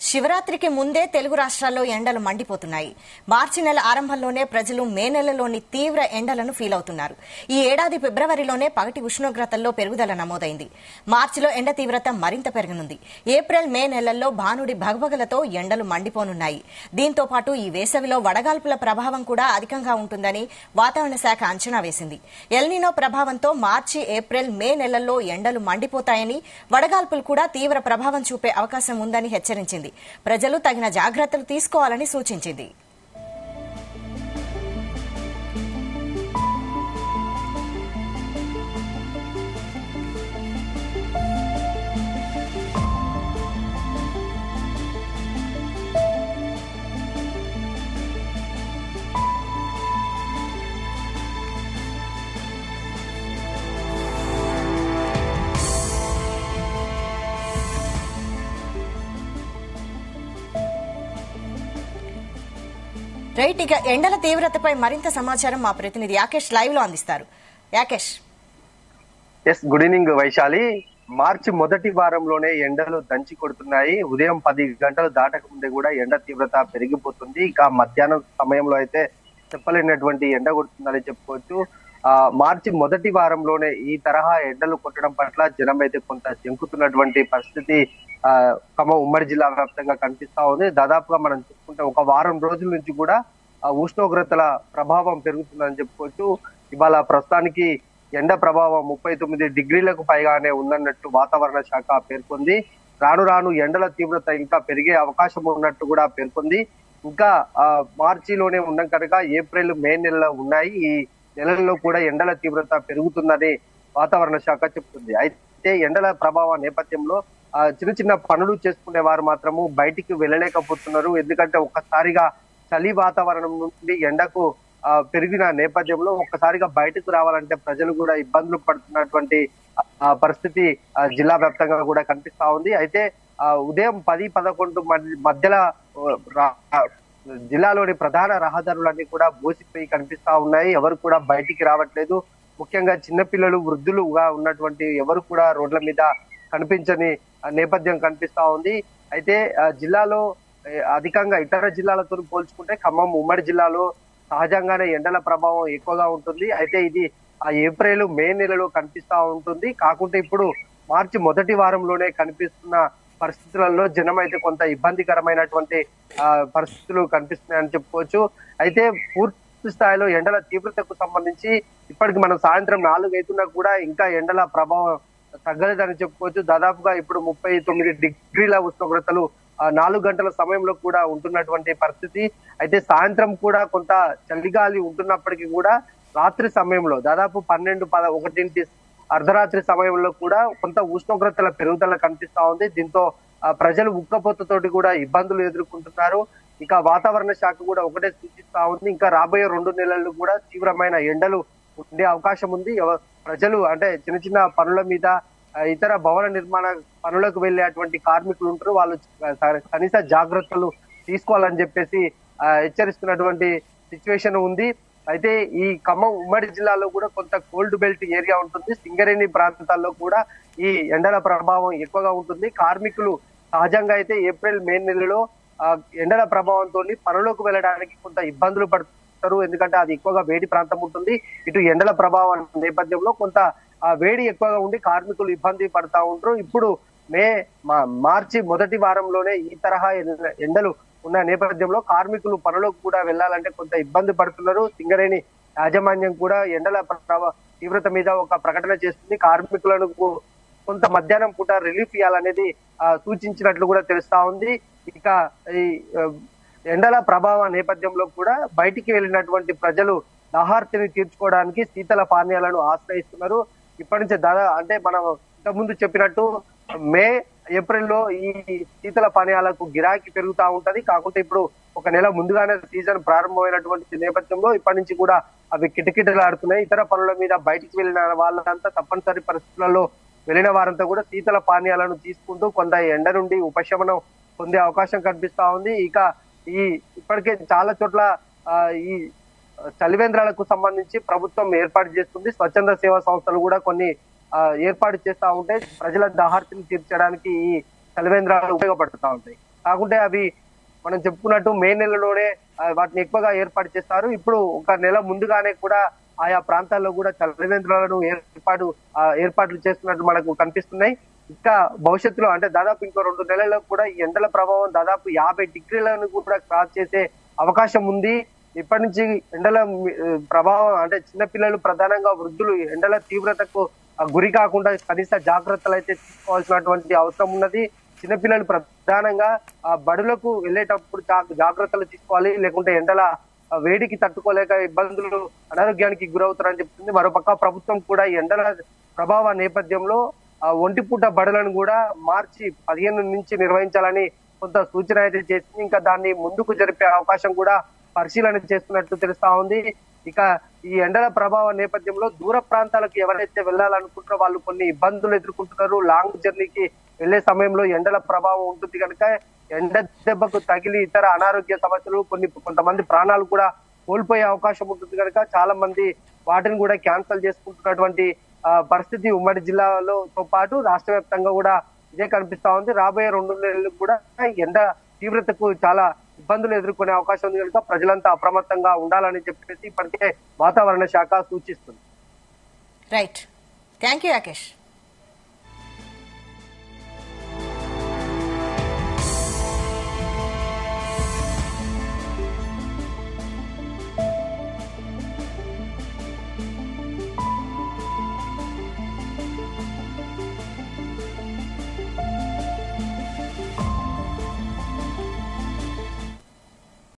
శివరాత్రికి ముందే తెలుగు రాష్ట్రాల్లో ఎండలు మండిపోతున్నాయి. మార్చి నెల ఆరంభంలోనే ప్రజలు మే నెలలోని తీవ్ర ఎండలను ఫీల్ అవుతున్నారు. ఈ ఏడాది ఫిబ్రవరిలోనే పగటి ఉష్ణోగ్రతల్లో పెరుగుదల నమోదైంది. మార్చిలో ఎండ తీవ్రత మరింత పెరగనుంది. ఏప్రిల్ మే నెలల్లో భానుడి భగభగలతో ఎండలు మండిపోనున్నాయి. దీంతో పాటు ఈ వేసవిలో వడగాల్పుల ప్రభావం కూడా అధికంగా ఉంటుందని వాతావరణ శాఖ అంచనా వేసింది. ఎల్నినో ప్రభావంతో మార్చి, ఏప్రిల్, మే నెలల్లో ఎండలు మండిపోతాయని, వడగాల్పులు కూడా తీవ్ర ప్రభావం చూపే అవకాశం ఉందని హెచ్చరించింది. ప్రజలు తగిన జాగ్రత్తలు తీసుకోవాలని సూచించింది. రైట్, ఇక ఎండల తీవ్రతపై మరింత సమాచారం మా ప్రతినిధి యాకేష్ లైవ్ లో అందిస్తారు. యాకేష్. Good evening Vaishali. మార్చి మొదటి వారంలోనే ఎండలు దంచి కొడుతున్నాయి. ఉదయం 10 గంటలు దాటక ముందే కూడా ఎండ తీవ్రత పెరిగిపోతుంది. ఇక మధ్యాహ్నం సమయంలో అయితే చెప్పలేనటువంటి ఎండ కొడుతుందని చెప్పుకోవచ్చు. మార్చి మొదటి వారంలోనే ఈ తరహా ఎండలు కొట్టడం పట్ల జనం అయితే కొంత జంకుతున్నటువంటి పరిస్థితి ఖమ్మం ఉమ్మడి జిల్లా వ్యాప్తంగా కనిపిస్తా ఉంది. దాదాపుగా మనం చూసుకుంటే ఒక వారం రోజుల నుంచి కూడా ఉష్ణోగ్రతల ప్రభావం పెరుగుతుందని చెప్పుకోవచ్చు. ఇవాళ ప్రస్తుతానికి ఎండ ప్రభావం 39 డిగ్రీలకు పైగానే ఉందన్నట్టు వాతావరణ శాఖ పేర్కొంది. రాను రాను ఎండల తీవ్రత ఇంకా పెరిగే అవకాశం ఉన్నట్టు కూడా పేర్కొంది. ఇంకా మార్చిలోనే ఉన్నాం కనుక ఏప్రిల్, మే నెలలో ఉన్నాయి. ఈ నెలల్లో కూడా ఎండల తీవ్రత పెరుగుతుందని వాతావరణ శాఖ చెప్తుంది. అయితే ఎండల ప్రభావ నేపథ్యంలో చిన్న చిన్న పనులు చేసుకునే వారు మాత్రము బయటికి వెళ్ళలేకపోతున్నారు. ఎందుకంటే ఒక్కసారిగా చలి వాతావరణం నుండి ఎండకు పెరిగిన నేపథ్యంలో ఒక్కసారిగా బయటకు రావాలంటే ప్రజలు కూడా ఇబ్బందులు పడుతున్నటువంటి పరిస్థితి జిల్లా వ్యాప్తంగా కూడా కనిపిస్తా ఉంది. అయితే ఉదయం 10-11 మధ్యలో జిల్లాలోని ప్రధాన రహదారులన్నీ కూడా బోసిపోయి కనిపిస్తా ఉన్నాయి. ఎవరు కూడా బయటికి రావట్లేదు. ముఖ్యంగా చిన్నపిల్లలు, వృద్ధులుగా ఉన్నటువంటి ఎవరు కూడా రోడ్ల మీద కనిపించని నేపథ్యం కనిపిస్తా ఉంది. అయితే జిల్లాలో అధికంగా ఇతర జిల్లాలతో పోల్చుకుంటే ఖమ్మం ఉమ్మడి జిల్లాలో సహజంగానే ఎండల ప్రభావం ఎక్కువగా ఉంటుంది. అయితే ఇది ఏప్రిల్, మే నెలలో కనిపిస్తా ఉంటుంది. కాకుంటే ఇప్పుడు మార్చి మొదటి వారంలోనే కనిపిస్తున్న పరిస్థితులలో జనం అయితే కొంత ఇబ్బందికరమైనటువంటి పరిస్థితులు కనిపిస్తున్నాయని చెప్పుకోవచ్చు. అయితే పూర్తి స్థాయిలో ఎండల తీవ్రతకు సంబంధించి ఇప్పటికి మనం సాయంత్రం 4 అవుతున్నా కూడా ఇంకా ఎండల ప్రభావం తగ్గలేదని చెప్పుకోవచ్చు. దాదాపుగా ఇప్పుడు 39 డిగ్రీల ఉష్ణోగ్రతలు 4 గంటల సమయంలో కూడా ఉంటున్నటువంటి పరిస్థితి. అయితే సాయంత్రం కూడా కొంత చలిగాలి ఉంటున్నప్పటికీ కూడా రాత్రి సమయంలో దాదాపు 12-1 అర్ధరాత్రి సమయంలో కూడా కొంత ఉష్ణోగ్రతల పెరుగుదల కనిపిస్తా ఉంది. దీంతో ప్రజలు ఉక్కపోతతోటి కూడా ఇబ్బందులు ఎదుర్కొంటున్నారు. ఇక వాతావరణ శాఖ కూడా ఒకటే సూచిస్తా ఉంది, ఇంకా రాబోయే 2 నెలలు కూడా తీవ్రమైన ఎండలు ఉండే అవకాశం ఉంది. ప్రజలు అంటే చిన్న చిన్న పనుల మీద, ఇతర భవన నిర్మాణ పనులకు వెళ్ళేటువంటి కార్మికులు ఉంటారు, వాళ్ళు కనీస జాగ్రత్తలు తీసుకోవాలని చెప్పేసి హెచ్చరిస్తున్నటువంటి సిచ్యువేషన్ ఉంది. అయితే ఈ ఖమ్మం ఉమ్మడి జిల్లాలో కూడా కొంత కోల్డ్ బెల్ట్ ఏరియా ఉంటుంది. సింగరేణి ప్రాంతాల్లో కూడా ఈ ఎండల ప్రభావం ఎక్కువగా ఉంటుంది. కార్మికులు సహజంగా అయితే ఏప్రిల్, మే నెలలో ఎండల ప్రభావంతో పనులకు వెళ్ళడానికి కొంత ఇబ్బందులు పడుతారు. ఎందుకంటే అది ఎక్కువగా వేడి ప్రాంతం ఉంటుంది. ఇటు ఎండల ప్రభావం నేపథ్యంలో కొంత వేడి ఎక్కువగా ఉండి కార్మికులు ఇబ్బంది పడతా ఉంటారు. ఇప్పుడు మార్చి మొదటి వారంలోనే ఈ తరహా ఎండలు ఉన్న నేపథ్యంలో కార్మికులు పనులకు కూడా వెళ్లాలంటే కొంత ఇబ్బంది పడుతున్నారు. సింగరేణి యాజమాన్యం కూడా ఎండల తీవ్రత మీద ఒక ప్రకటన చేస్తుంది. కార్మికులకు కొంత మధ్యాహ్నం పూట రిలీఫ్ ఇవ్వాలనేది సూచించినట్లు కూడా తెలుస్తా ఉంది. ఇక ఈ ఎండల ప్రభావ నేపథ్యంలో కూడా బయటికి వెళ్ళినటువంటి ప్రజలు దాహార్తిని తీర్చుకోవడానికి శీతల పానీయాలను ఆశ్రయిస్తున్నారు. ఇప్పటి నుంచి అంటే మనం ఇంతకుముందు చెప్పినట్టు మే, ఏప్రిల్లో ఈ శీతల పానీయాలకు గిరాకీ పెరుగుతూ ఉంటది. కాకుంటే ఇప్పుడు ఒక నెల ముందుగానే సీజన్ ప్రారంభమైనటువంటి నేపథ్యంలో ఇప్పటి నుంచి కూడా అవి కిటకిటలాడుతున్నాయి. ఇతర పనుల మీద బయటికి వెళ్ళిన వాళ్ళంతా తప్పనిసరి పరిస్థితులలో వెళ్ళిన వారంతా కూడా శీతల పానీయాలను తీసుకుంటూ కొంత ఎండ నుండి ఉపశమనం పొందే అవకాశం కనిపిస్తా ఉంది. ఇక ఇప్పటికే చాలా చోట్ల ఈ చలివేంద్రాలకు సంబంధించి ప్రభుత్వం ఏర్పాటు చేస్తుంది. స్వచ్ఛంద సేవా సంస్థలు కూడా కొన్ని ఏర్పాటు చేస్తా ఉంటాయి. ప్రజల దాహార్తిని తీర్చడానికి ఈ చలివేంద్రాలు ఉపయోగపడుతూ ఉంటాయి. కాకుంటే అవి మనం చెప్పుకున్నట్టు మే నెలలోనే వాటిని ఎక్కువగా ఏర్పాటు చేస్తారు. ఇప్పుడు ఒక నెల ముందుగానే కూడా ఆయా ప్రాంతాల్లో కూడా చలివేంద్రాలను ఏర్పాట్లు చేస్తున్నట్టు మనకు కనిపిస్తున్నాయి. ఇంకా భవిష్యత్తులో అంటే దాదాపు ఇంకో 2 నెలల్లో కూడా ఈ ఎండల ప్రభావం దాదాపు 50 డిగ్రీలను కూడా క్రాస్ చేసే అవకాశం ఉంది. ఇప్పటి నుంచి ఎండల ప్రభావం అంటే చిన్నపిల్లలు ప్రధానంగా వృద్ధులు ఎండల తీవ్రతకు గురి కాకుండా కనీస జాగ్రత్తలు అయితే తీసుకోవాల్సినటువంటి అవసరం ఉన్నది. చిన్నపిల్లలు ప్రధానంగా బడులకు వెళ్ళేటప్పుడు జాగ్రత్తలు తీసుకోవాలి, లేకుంటే ఎండల వేడికి తట్టుకోలేక ఇబ్బందులు అనారోగ్యానికి గురవుతారని చెప్తుంది. మరోపక్క ప్రభుత్వం కూడా ఈ ఎండల ప్రభావ నేపథ్యంలో ఒంటిపూట బడులను కూడా మార్చి 15 నుంచి నిర్వహించాలని కొంత సూచన అయితే చేసింది. ఇంకా దాన్ని ముందుకు జరిపే అవకాశం కూడా పరిశీలన చేస్తున్నట్టు తెలుస్తా ఉంది. ఇక ఈ ఎండల ప్రభావ నేపథ్యంలో దూర ప్రాంతాలకు ఎవరైతే వెళ్ళాలనుకుంటారో వాళ్ళు కొన్ని ఇబ్బందులు ఎదుర్కొంటున్నారు. లాంగ్ జర్నీకి వెళ్లే సమయంలో ఎండల ప్రభావం ఉంటుంది కనుక ఎండ దెబ్బకు తగిలి ఇతర అనారోగ్య సమస్యలు కొంతమంది ప్రాణాలు కూడా కోల్పోయే అవకాశం ఉంటుంది కనుక చాలా మంది వాటిని కూడా క్యాన్సిల్ చేసుకుంటున్నటువంటి పరిస్థితి ఉమ్మడి జిల్లాలతో పాటు రాష్ట్ర వ్యాప్తంగా కూడా ఇదే కనిపిస్తా ఉంది. రాబోయే 2 నెలలకు కూడా ఎండ తీవ్రతకు చాలా ఇబ్బందులు ఎదుర్కొనే అవకాశం ఉంది కనుక ప్రజలంతా అప్రమత్తంగా ఉండాలని చెప్పేసి ఇప్పటికే వాతావరణ శాఖ సూచిస్తుంది. Right, thank you Rakesh.